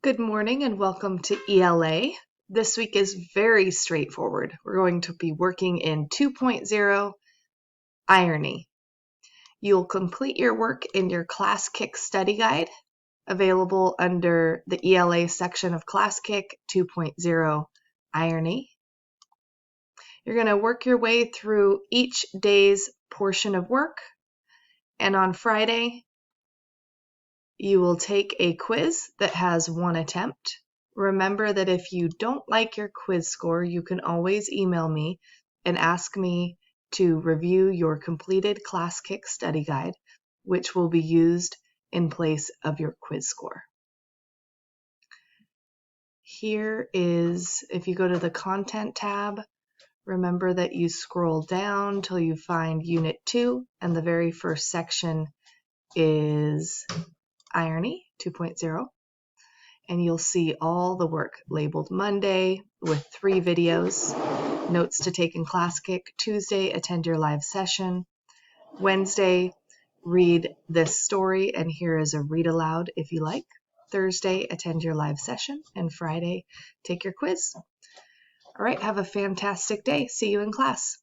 Good morning and welcome to ELA. This week is very straightforward. We're going to be working in 2.0 Irony. You'll complete your work in your ClassKick study guide, available under the ELA section of ClassKick 2.0 Irony. You're going to work your way through each day's portion of work, and on Friday, you will take a quiz that has one attempt. Remember that if you don't like your quiz score, you can always email me and ask me to review your completed ClassKick study guide, which will be used in place of your quiz score. Here is, if you go to the Content tab, remember that you scroll down till you find Unit 2, and the very first section is Irony 2.0. And you'll see all the work labeled Monday with 3 videos, notes to take in ClassKick. Tuesday, attend your live session. Wednesday, read this story, and here is a read aloud if you like. Thursday, attend your live session. And Friday, take your quiz. All right, have a fantastic day. See you in class.